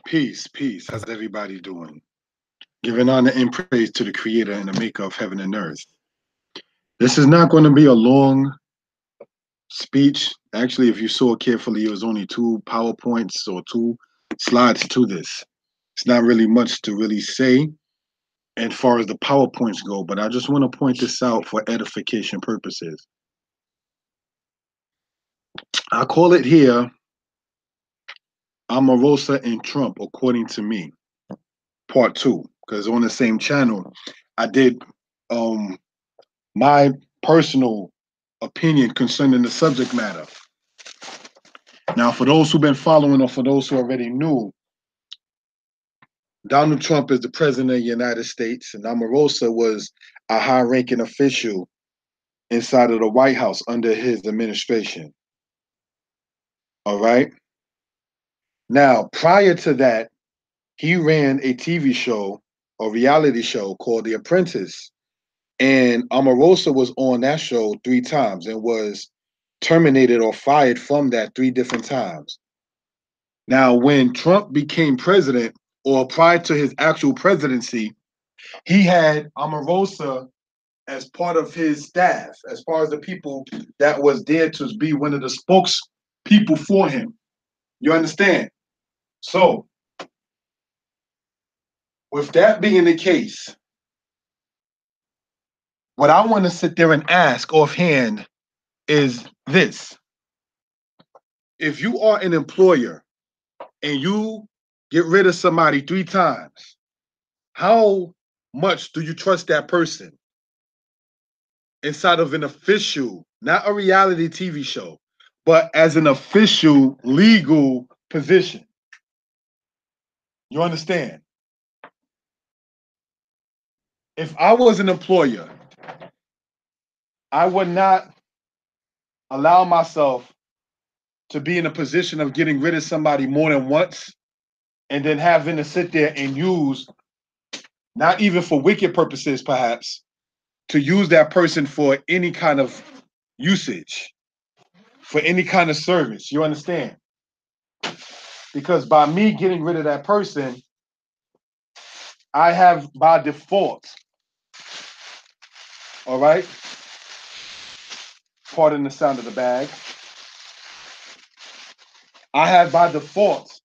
Peace, peace. How's everybody doing? Giving honor and praise to the creator and the maker of heaven and earth. This is not going to be a long speech. Actually, if you saw carefully, it was only two PowerPoints or two slides to this. It's not really much to really say as far as the PowerPoints go, but I just want to point this out for edification purposes. I call it here Omarosa and Trump, according to me, part two, because on the same channel, I did my personal opinion concerning the subject matter. Now, for those who've been following or for those who already knew, Donald Trump is the president of the United States, and Omarosa was a high-ranking official inside of the White House under his administration. All right? Now, prior to that, he ran a TV show, a reality show called The Apprentice, and Omarosa was on that show 3 times and was terminated or fired from that 3 different times. Now, when Trump became president, or prior to his actual presidency, he had Omarosa as part of his staff, as far as the people that was there to be one of the spokespeople for him. You understand? So, with that being the case, what I want to sit there and ask offhand is this. If you are an employer and you get rid of somebody 3 times, how much do you trust that person inside of an official, not a reality TV show, but as an official legal position? You understand? If I was an employer, I would not allow myself to be in a position of getting rid of somebody more than once and then having to sit there and use, not even for wicked purposes perhaps, to use that person for any kind of usage, for any kind of service. You understand? Because by me getting rid of that person, I have by default, all right? Pardon the sound of the bag. I have by default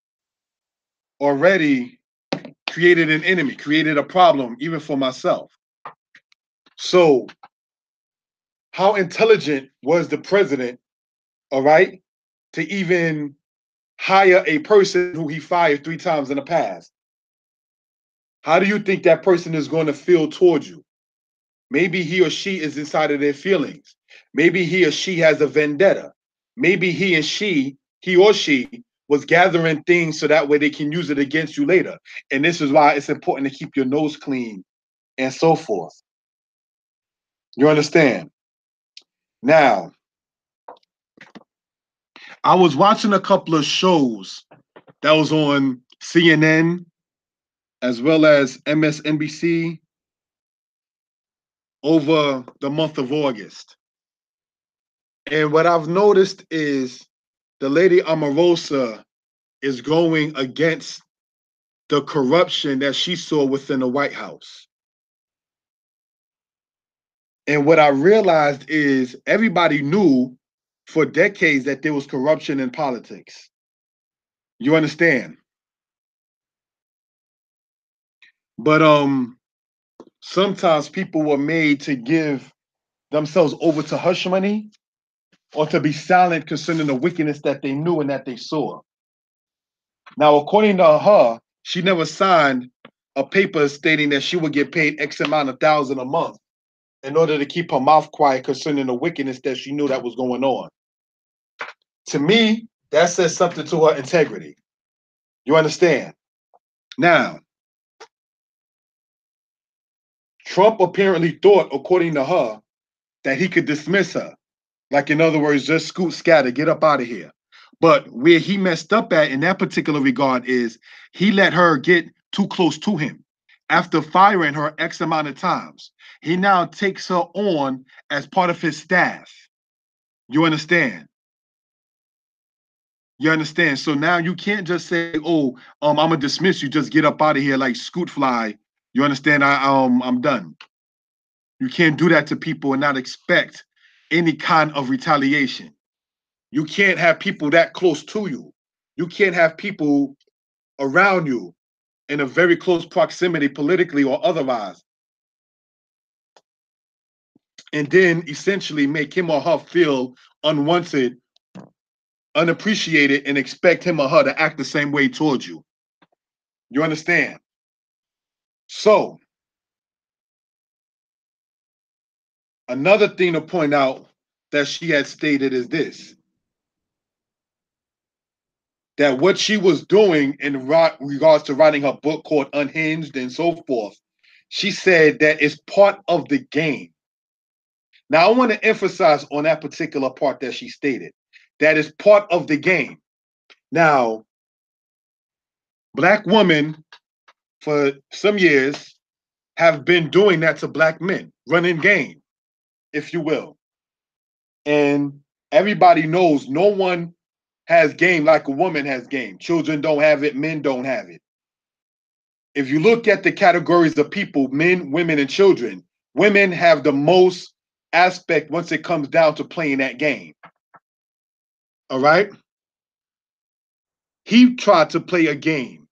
already created an enemy, created a problem, even for myself. So, how intelligent was the president, all right, to even hire a person who he fired 3 times in the past? How do you think that person is going to feel towards you? Maybe he or she is inside of their feelings. Maybe he or she has a vendetta. Maybe he or she was gathering things so that way they can use it against you later. And this is why it's important to keep your nose clean and so forth. You understand? Now, I was watching a couple of shows that was on CNN as well as MSNBC over the month of August. And what I've noticed is the lady Omarosa is going against the corruption that she saw within the White House. And what I realized is everybody knew for decades that there was corruption in politics. You understand? But sometimes people were made to give themselves over to hush money or to be silent concerning the wickedness that they knew and that they saw. Now, according to her, she never signed a paper stating that she would get paid X amount of thousand a month in order to keep her mouth quiet concerning the wickedness that she knew that was going on. To me, that says something to her integrity. You understand? Now, Trump apparently thought, according to her, that he could dismiss her. Like, in other words, just scoot, scatter, get up out of here. But where he messed up at in that particular regard is he let her get too close to him. After firing her X amount of times, he now takes her on as part of his staff. You understand? You understand? So now you can't just say, "Oh, I'm gonna dismiss you. Just get up out of here like scoot fly." You understand? I'm done. You can't do that to people and not expect any kind of retaliation. You can't have people that close to you. You can't have people around you in a very close proximity, politically or otherwise, and then essentially make him or her feel unwanted, unappreciated, and expect him or her to act the same way towards you. You understand? So, another thing to point out that she had stated is this, that what she was doing in regards to writing her book called Unhinged and so forth, she said that it's part of the game. Now, I want to emphasize on that particular part that she stated, that is part of the game. Now, Black women for some years have been doing that to Black men, running game, if you will. And everybody knows no one has game like a woman has game. Children don't have it, men don't have it. If you look at the categories of people, men, women, and children, women have the most aspect once it comes down to playing that game. All right? He tried to play a game.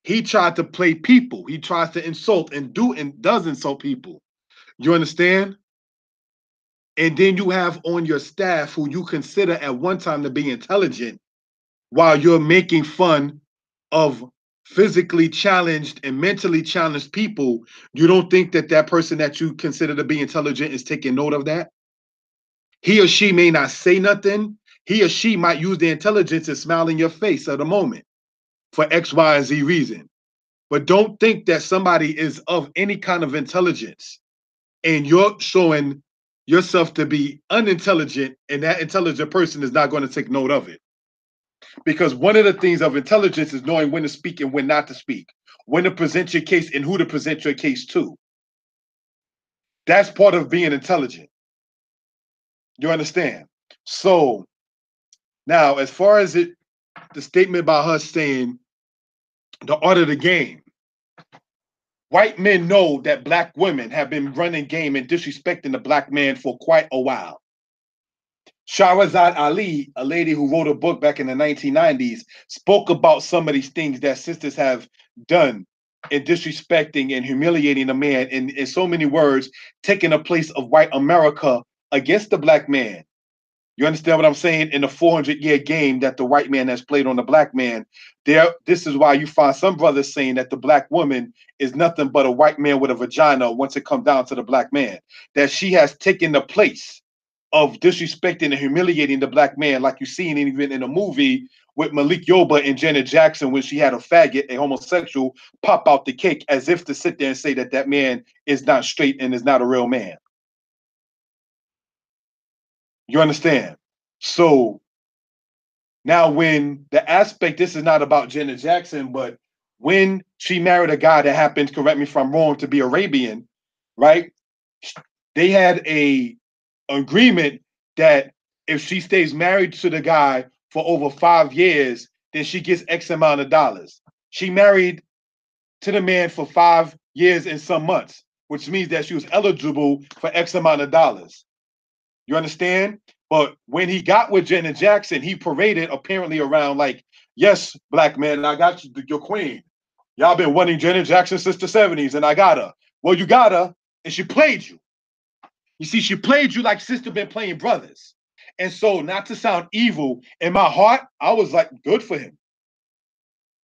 He tried to play people. He tries to insult and does insult people. You understand? And then you have on your staff who you consider at one time to be intelligent while you're making fun of physically challenged and mentally challenged people. You don't think that that person that you consider to be intelligent is taking note of that? He or she may not say nothing. He or she might use their intelligence and smile in your face at the moment for X, Y, and Z reason. But don't think that somebody is of any kind of intelligence and you're showing yourself to be unintelligent and that intelligent person is not going to take note of it. Because one of the things of intelligence is knowing when to speak and when not to speak, when to present your case and who to present your case to. That's part of being intelligent. You understand? So now, as far as the statement about her saying the art of the game, white men know that Black women have been running game and disrespecting the Black man for quite a while. Shahrazad Ali, a lady who wrote a book back in the 1990s, spoke about some of these things that sisters have done in disrespecting and humiliating a man, in so many words, taking the place of white America against the Black man. You understand what I'm saying? In the 400-year game that the white man has played on the Black man, this is why you find some brothers saying that the Black woman is nothing but a white man with a vagina once it comes down to the Black man, that she has taken the place of disrespecting and humiliating the Black man, like you seen even in a movie with Malik Yoba and Janet Jackson when she had a faggot, a homosexual, pop out the cake as if to sit there and say that that man is not straight and is not a real man. You understand? So now when the aspect, this is not about Janet Jackson, but when she married a guy that happens, correct me if I'm wrong, to be Arabian, right? They had a agreement that if she stays married to the guy for over 5 years, then she gets X amount of dollars. She married to the man for 5 years and some months, which means that she was eligible for X amount of dollars. You understand? But when he got with Janet Jackson, he paraded apparently around like, yes, Black man, I got you, your queen. Y'all been wanting Janet Jackson since the 70s, and I got her. Well, you got her, and she played you. You see, she played you like sister been playing brothers. And so, not to sound evil, in my heart, I was like, good for him.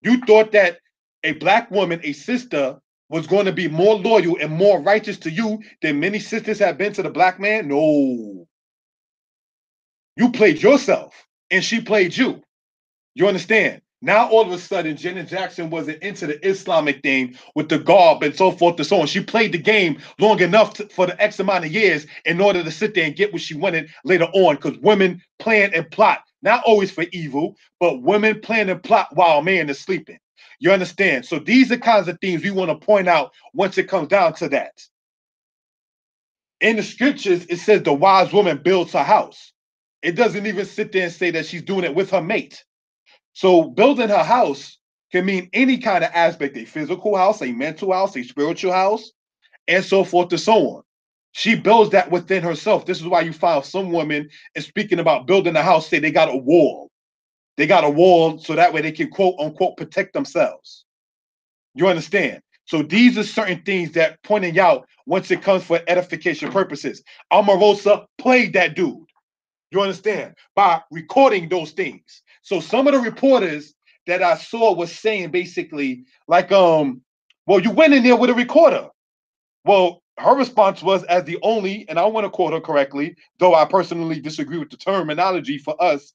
You thought that a Black woman, a sister, was going to be more loyal and more righteous to you than many sisters have been to the Black man? No. You played yourself, and she played you. You understand? Now, all of a sudden, Janet Jackson wasn't into the Islamic thing with the garb and so forth and so on. She played the game long enough for the X amount of years in order to sit there and get what she wanted later on, because women plan and plot, not always for evil, but women plan and plot while a man is sleeping. You understand? So these are kinds of things we want to point out once it comes down to that. In the scriptures, it says the wise woman builds her house. It doesn't even sit there and say that she's doing it with her mate. So building her house can mean any kind of aspect, a physical house, a mental house, a spiritual house, and so forth and so on. She builds that within herself. This is why you find some women, and speaking about building a house, say they got a wall. They got a wall so that way they can quote unquote protect themselves. You understand? So these are certain things that pointing out once it comes for edification purposes. Omarosa played that dude. You understand? By recording those things. So some of the reporters that I saw was saying basically like, well, you went in there with a recorder. Well, her response was as the only, and I want to quote her correctly, though I personally disagree with the terminology for us,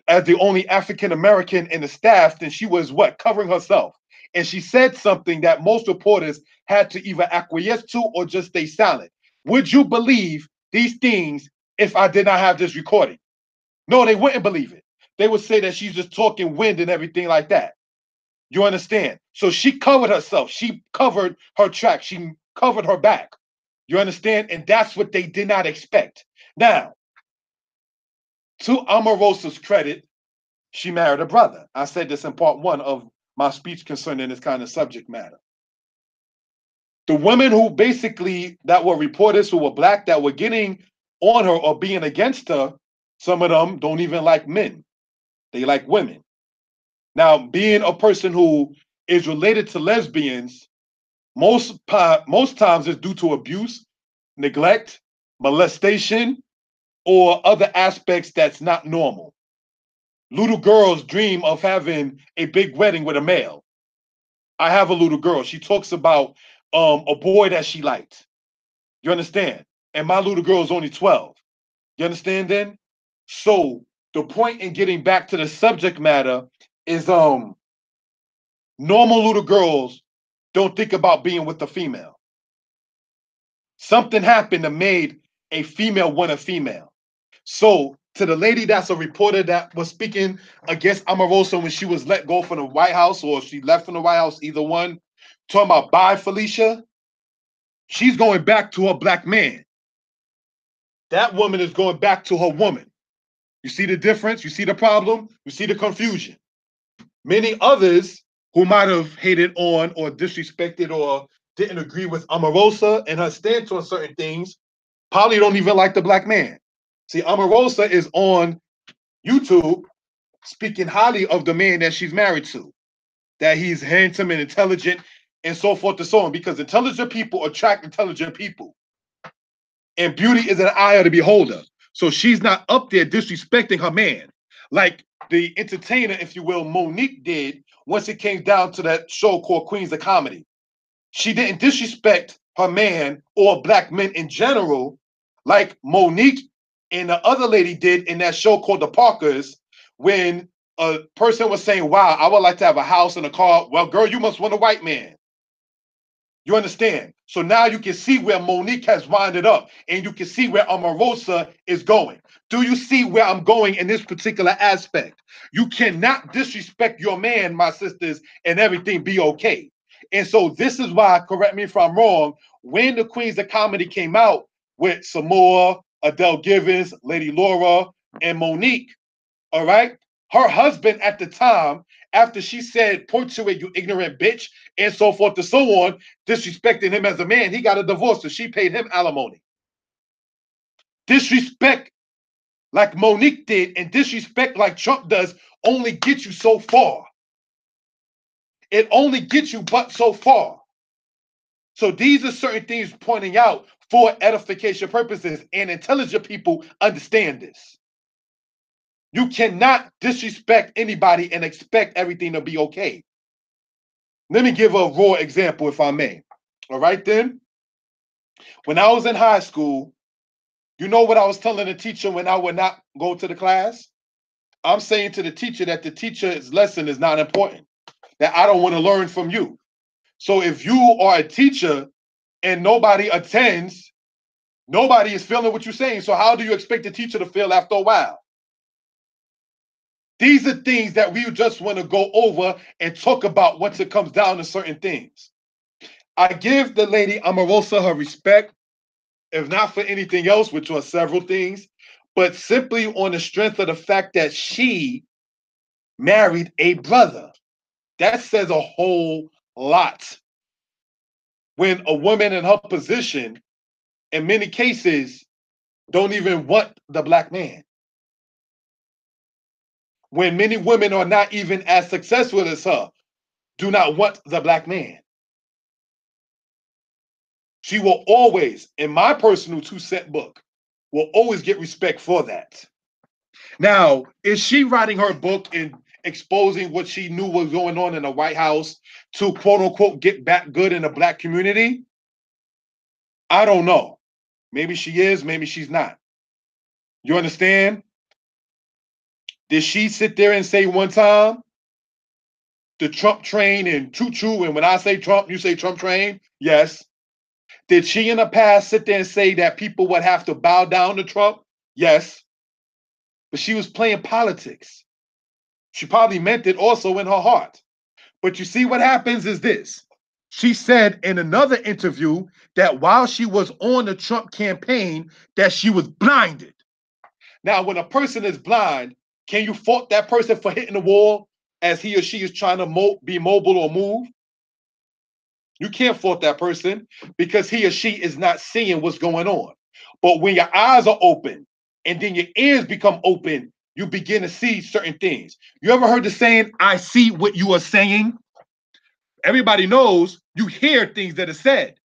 as the only African American in the staff, then she was what? Covering herself. And she said something that most reporters had to either acquiesce to or just stay silent. Would you believe these things if I did not have this recording? No, they wouldn't believe it. They would say that she's just talking wind and everything like that. You understand? So she covered herself. She covered her track. She covered her back. You understand? And that's what they did not expect. Now, to Omarosa's credit, she married a brother. I said this in part one of my speech concerning this kind of subject matter. The women who basically that were reporters who were black that were getting on her or being against her, some of them don't even like men. They like women. Now, being a person who is related to lesbians, most times it's due to abuse, neglect, molestation, or other aspects that's not normal. Little girls dream of having a big wedding with a male. I have a little girl. She talks about a boy that she liked. You understand? And my little girl is only 12. You understand then? So the point in getting back to the subject matter is normal little girls don't think about being with a female. Something happened that made a female want a female. So to the lady that's a reporter that was speaking against Omarosa when she was let go from the White House or she left from the White House, either one, talking about bye Felicia, she's going back to her black man. That woman is going back to her woman. You see the difference? You see the problem? You see the confusion? Many others who might have hated on or disrespected or didn't agree with Omarosa and her stance on certain things probably don't even like the black man. See, Omarosa is on YouTube speaking highly of the man that she's married to, that he's handsome and intelligent and so forth and so on, because intelligent people attract intelligent people. And beauty is an eye of the beholder. So she's not up there disrespecting her man like the entertainer, if you will, Monique did once it came down to that show called Queens of Comedy. She didn't disrespect her man or black men in general like Monique and the other lady did in that show called The Parkers when a person was saying, wow, I would like to have a house and a car. Well, girl, you must want a white man. You understand? So now you can see where Monique has winded up and you can see where Omarosa is going. Do you see where I'm going in this particular aspect? You cannot disrespect your man, my sisters, and everything be okay. And so this is why, correct me if I'm wrong, when the Queens of Comedy came out with Samoa, Adele Givens, Lady Laura, and Monique, all right? Her husband at the time, after she said, point to it, you ignorant bitch, and so forth and so on, disrespecting him as a man, he got a divorce, so she paid him alimony. Disrespect like Monique did and disrespect like Trump does only gets you so far. It only gets you but so far. So these are certain things pointing out for edification purposes, and intelligent people understand this. You cannot disrespect anybody and expect everything to be okay. Let me give a raw example, if I may. All right, then. When I was in high school, you know what I was telling the teacher when I would not go to the class? I'm saying to the teacher that the teacher's lesson is not important, that I don't want to learn from you. So if you are a teacher and nobody attends, nobody is feeling what you're saying. So how do you expect the teacher to feel after a while? These are things that we just want to go over and talk about once it comes down to certain things. I give the lady Omarosa her respect, if not for anything else, which was several things, but simply on the strength of the fact that she married a brother. That says a whole lot. When a woman in her position, in many cases, don't even want the black man. When many women are not even as successful as her, do not want the black man. She will always, in my personal 2 cent book, will always get respect for that. Now, is she writing her book and exposing what she knew was going on in the White House to quote unquote get back good in the black community? I don't know. Maybe she is, maybe she's not. You understand? Did she sit there and say one time the Trump train and choo choo? And when I say Trump, you say Trump train? Yes. Did she in the past sit there and say that people would have to bow down to Trump? Yes. But she was playing politics. She probably meant it also in her heart. But you see what happens is this. She said in another interview that while she was on the Trump campaign, that she was blinded. Now, when a person is blind, can you fault that person for hitting the wall as he or she is trying to be mobile or move? You can't fault that person because he or she is not seeing what's going on. But when your eyes are open and then your ears become open, you begin to see certain things. You ever heard the saying, I see what you are saying? Everybody knows you hear things that are said,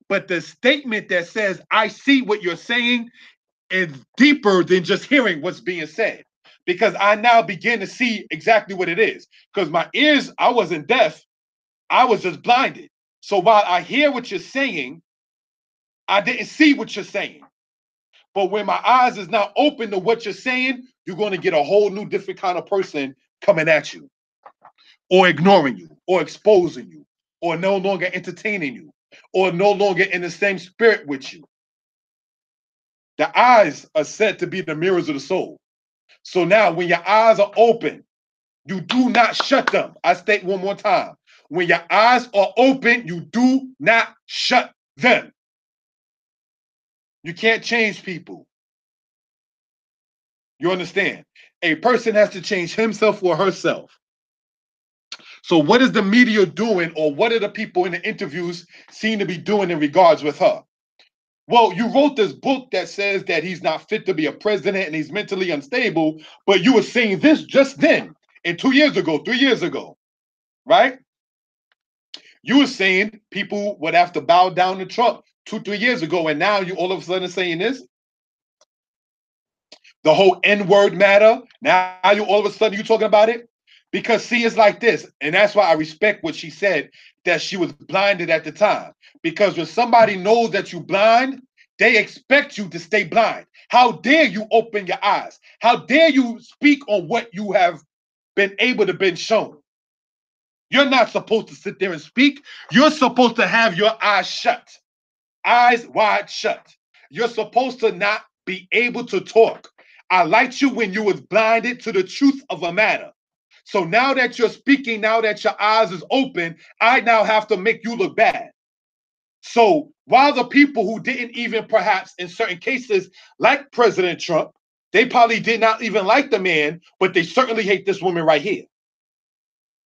but the statement that says, I see what you're saying is deeper than just hearing what's being said. Because I now begin to see exactly what it is. Because my ears, I wasn't deaf, I was just blinded. So while I hear what you're saying, I didn't see what you're saying. But when my eyes is now open to what you're saying, you're going to get a whole new different kind of person coming at you, or ignoring you, or exposing you, or no longer entertaining you, or no longer in the same spirit with you. The eyes are said to be the mirrors of the soul. So now when your eyes are open, you do not shut them. I state one more time. When your eyes are open, you do not shut them. You can't change people. You understand? A person has to change himself or herself. So what is the media doing, or what are the people in the interviews seem to be doing in regards with her? Well, you wrote this book that says that he's not fit to be a president and he's mentally unstable, but you were saying this just then, and 2 years ago, 3 years ago, right? You were saying people would have to bow down to Trump 2, 3 years ago, and now you all of a sudden saying this. The whole N-word matter. Now you all of a sudden you talking about it? Because see, it's like this, and that's why I respect what she said, that she was blinded at the time. Because when somebody knows that you blind, they expect you to stay blind. How dare you open your eyes? How dare you speak on what you have been able to been shown? You're not supposed to sit there and speak. You're supposed to have your eyes shut, eyes wide shut. You're supposed to not be able to talk. I liked you when you was blinded to the truth of a matter. So now that you're speaking, now that your eyes is open, I now have to make you look bad. So while the people who didn't even perhaps in certain cases like President Trump, they probably did not even like the man, but they certainly hate this woman right here.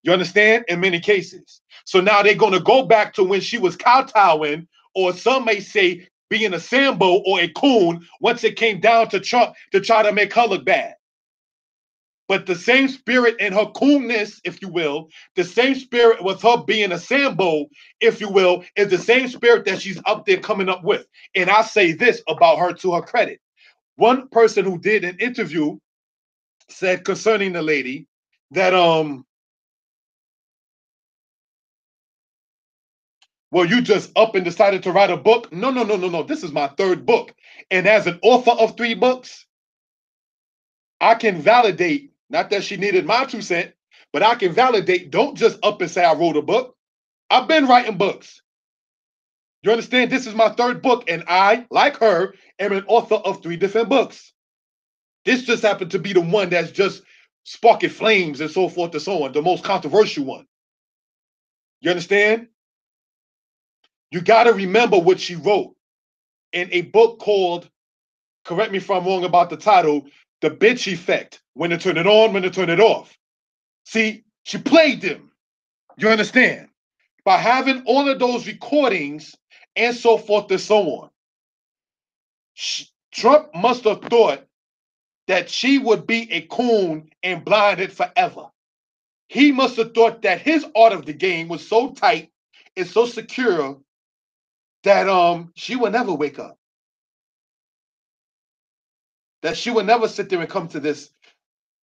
You understand? In many cases. So now they're going to go back to when she was kowtowing, or some may say being a Sambo or a coon, once it came down to Trump to try to make her look bad. But the same spirit in her coolness, if you will, the same spirit with her being a Sambo, if you will, is the same spirit that she's up there coming up with. And I say this about her to her credit. One person who did an interview said concerning the lady that well, you just up and decided to write a book. No, no, no, no, no. This is my third book. And as an author of 3 books, I can validate, not that she needed my 2 cents, but I can validate. Don't just up and say I wrote a book. I've been writing books. You understand? This is my third book, and I, like her, am an author of 3 different books. This just happened to be the one that's just sparking flames and so forth and so on, the most controversial one. You understand? You got to remember what she wrote in a book called, correct me if I'm wrong about the title, The Bitch Effect, When to Turn It On, When to Turn It Off. See, she played them. You understand? By having all of those recordings and so forth and so on. Trump must have thought that she would be a coon and blinded forever. He must have thought that his art of the game was so tight and so secure that she would never wake up. That she would never sit there and come to this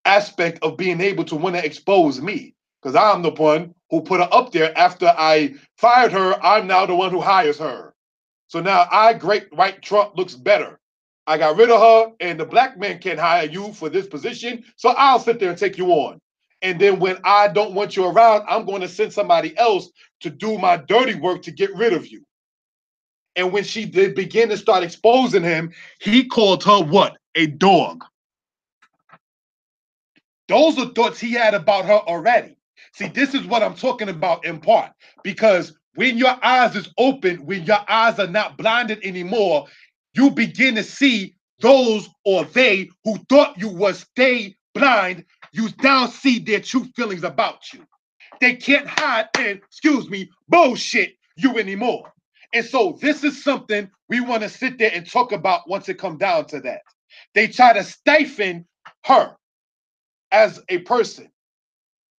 aspect of being able to want to expose me. Because I'm the one who put her up there after I fired her. I'm now the one who hires her. So now great white Trump looks better. I got rid of her, and the black man can't hire you for this position. So I'll sit there and take you on. And then when I don't want you around, I'm going to send somebody else to do my dirty work to get rid of you. And when she did begin to start exposing him, he called her what? A dog. Those are thoughts he had about her already. See, this is what I'm talking about in part, because when your eyes is open, when your eyes are not blinded anymore, you begin to see those or they who thought you was stay blind, you now see their true feelings about you. They can't hide and, excuse me, bullshit you anymore. And so this is something we want to sit there and talk about once it comes down to that. They try to stifle her as a person.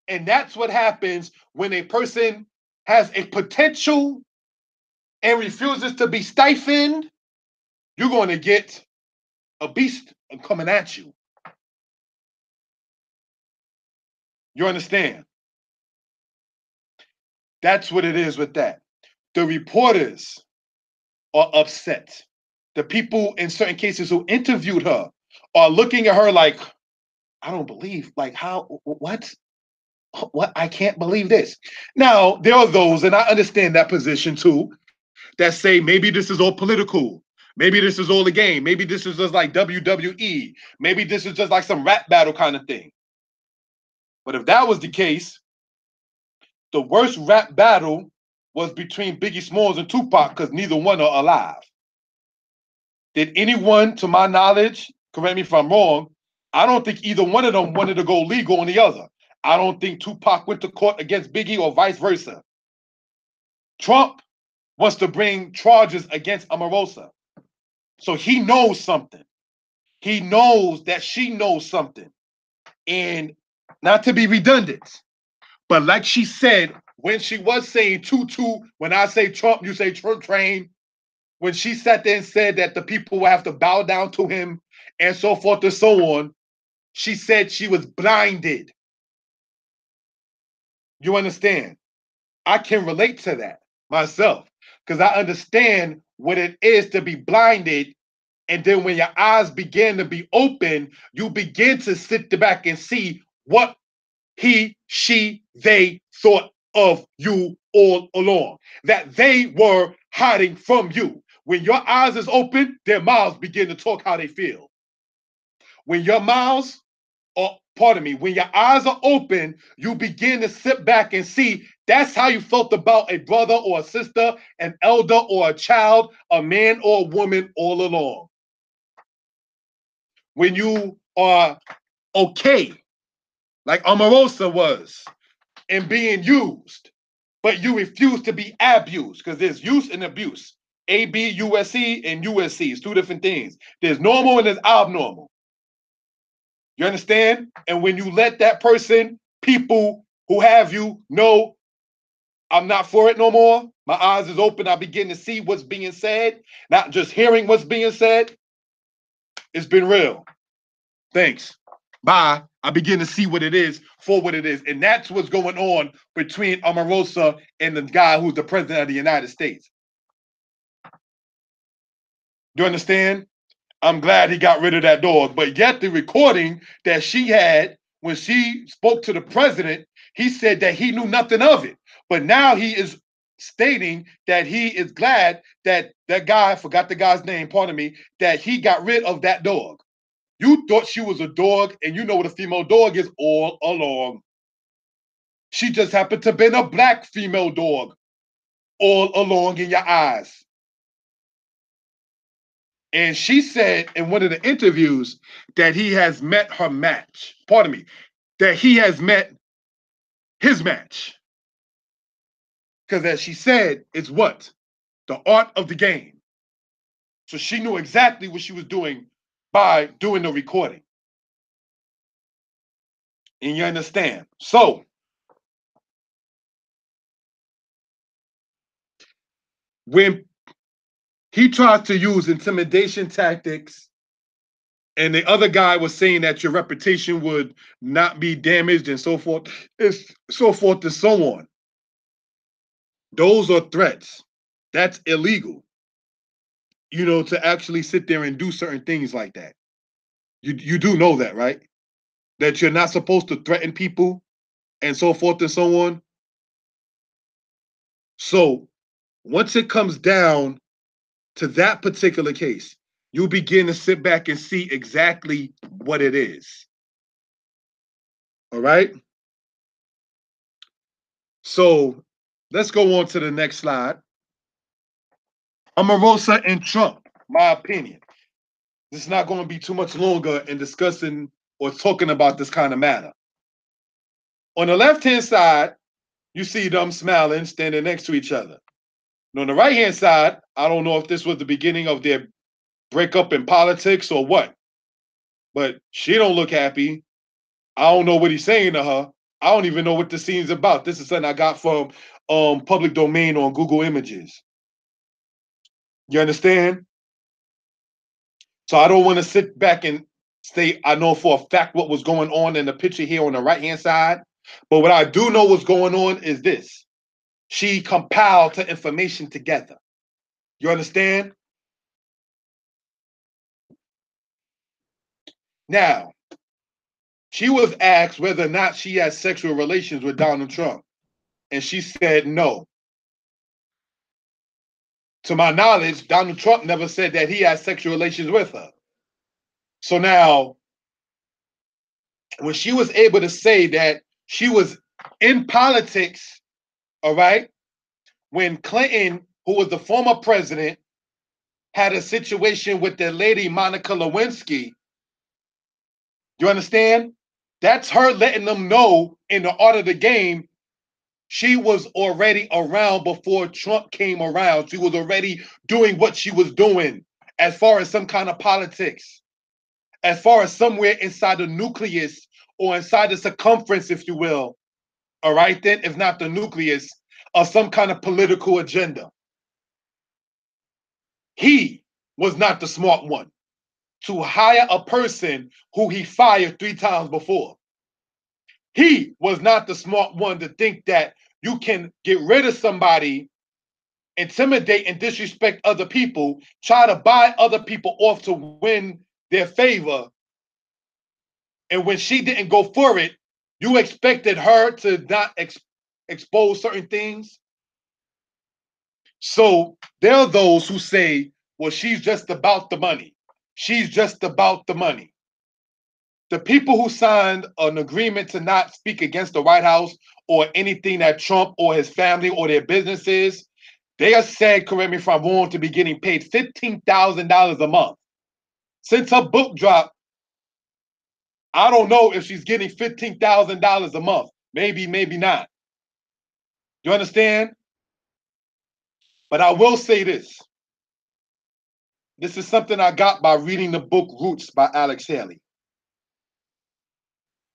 And that's what happens when a person has a potential and refuses to be stifled. You're going to get a beast coming at you. You understand? That's what it is with that. The reporters are upset. The people in certain cases who interviewed her are looking at her like, I don't believe, like, how, what? I can't believe this. Now, there are those, and I understand that position too, that say maybe this is all political. Maybe this is all a game. Maybe this is just like WWE. Maybe this is just like some rap battle kind of thing. But if that was the case, the worst rap battle was between Biggie Smalls and Tupac because neither one are alive. Did anyone, to my knowledge, correct me if I'm wrong, I don't think either one of them wanted to go legal on the other. I don't think Tupac went to court against Biggie or vice versa. Trump wants to bring charges against Omarosa. So he knows something. He knows that she knows something. And not to be redundant, but like she said, when she was saying tutu, when I say Trump, you say Trump train, when she sat there and said that the people will have to bow down to him and so forth and so on, she said she was blinded. You understand? I can relate to that myself because I understand what it is to be blinded. And then when your eyes begin to be open, you begin to sit back and see what he, she, they thought of you all along, that they were hiding from you. When your eyes is open, their mouths begin to talk how they feel. When your mouths, or pardon me, when your eyes are open, you begin to sit back and see that's how you felt about a brother or a sister, an elder or a child, a man or a woman all along. When you are okay, like Omarosa was, and being used, but you refuse to be abused because there's use and abuse. ABUSC and USC is two different things. There's normal and there's abnormal. You understand? And when you let that person, people who have you know, I'm not for it no more. My eyes is open. I begin to see what's being said, not just hearing what's being said. It's been real. Thanks. Bye. I begin to see what it is for what it is. And that's what's going on between Omarosa and the guy who's the president of the United States. Do you understand? I'm glad he got rid of that dog. But yet the recording that she had when she spoke to the president, he said that he knew nothing of it. But now he is stating that he is glad that that guy, I forgot the guy's name, pardon me, that he got rid of that dog. You thought she was a dog, and you know what a female dog is all along. She just happened to have been a black female dog all along in your eyes. And she said in one of the interviews that he has met her match. Pardon me, that he has met his match. Because as she said, it's what? The art of the game. So she knew exactly what she was doing by doing the recording. And you understand? So when he tried to use intimidation tactics, and the other guy was saying that your reputation would not be damaged and so forth, so forth and so on. Those are threats. That's illegal. To actually sit there and do certain things like that. You do know that, right? That you're not supposed to threaten people and so forth and so on. So once it comes down to that particular case, you'll begin to sit back and see exactly what it is. All right. So let's go on to the next slide. Omarosa and Trump, my opinion. This is not going to be too much longer in discussing or talking about this kind of matter. On the left-hand side, you see them smiling, standing next to each other. And on the right-hand side, I don't know if this was the beginning of their breakup in politics or what, but she don't look happy. I don't know what he's saying to her. I don't even know what the scene's about. This is something I got from public domain on Google Images. You understand? So I don't want to sit back and say I know for a fact what was going on in the picture here on the right-hand side. But what I do know what's going on is this. She compiled the information together. You understand? Now, she was asked whether or not she had sexual relations with Donald Trump. And she said no. To my knowledge, Donald Trump never said that he had sexual relations with her. So now, when she was able to say that she was in politics, all right, when Clinton, who was the former president, had a situation with the lady Monica Lewinsky, you understand? That's her letting them know in the art of the game, she was already around before Trump came around. She was already doing what she was doing as far as some kind of politics, as far as somewhere inside the nucleus or inside the circumference, if you will. All right, then, if not the nucleus of some kind of political agenda. He was not the smart one to hire a person who he fired 3 times before. He was not the smart one to think that you can get rid of somebody, intimidate and disrespect other people, try to buy other people off to win their favor. And when she didn't go for it, you expected her to not expose certain things. So there are those who say, well, she's just about the money. She's just about the money. The people who signed an agreement to not speak against the White House or anything that Trump or his family or their businesses, they are said, correct me if I'm wrong, to be getting paid $15,000 a month. Since her book dropped, I don't know if she's getting $15,000 a month. Maybe, maybe not. You understand? But I will say this. This is something I got by reading the book Roots by Alex Haley.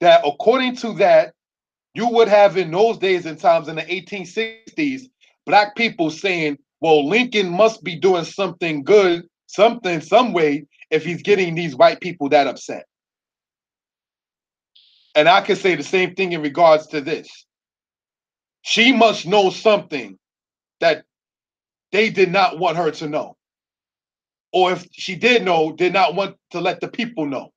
That according to that, you would have in those days and times in the 1860s, black people saying, well, Lincoln must be doing something good, something, some way, if he's getting these white people that upset. And I can say the same thing in regards to this. She must know something that they did not want her to know. Or if she did know, did not want to let the people know.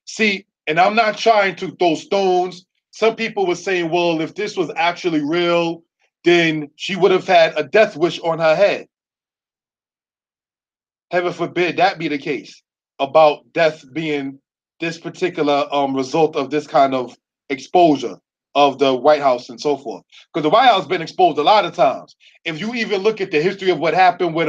See, and I'm not trying to throw stones. Some people were saying, well, if this was actually real, then she would have had a death wish on her head. Heaven forbid that be the case about death being this particular result of this kind of exposure of the White House and so forth. Because the White House has been exposed a lot of times. If you even look at the history of what happened with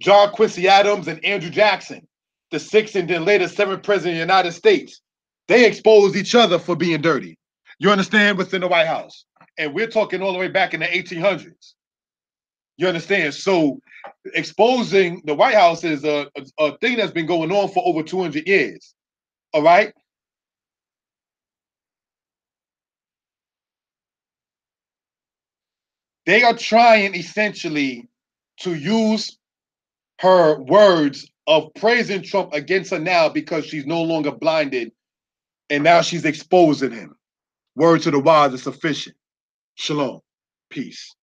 John Quincy Adams and Andrew Jackson, the 6th and then later 7th president of the United States. They exposed each other for being dirty. You understand? Within the White House. And we're talking all the way back in the 1800s. You understand? So exposing the White House is a thing that's been going on for over 200 years. All right? They are trying essentially to use her words of praising Trump against her now because she's no longer blinded and now she's exposing him. Word to the wise is sufficient. Shalom. Peace.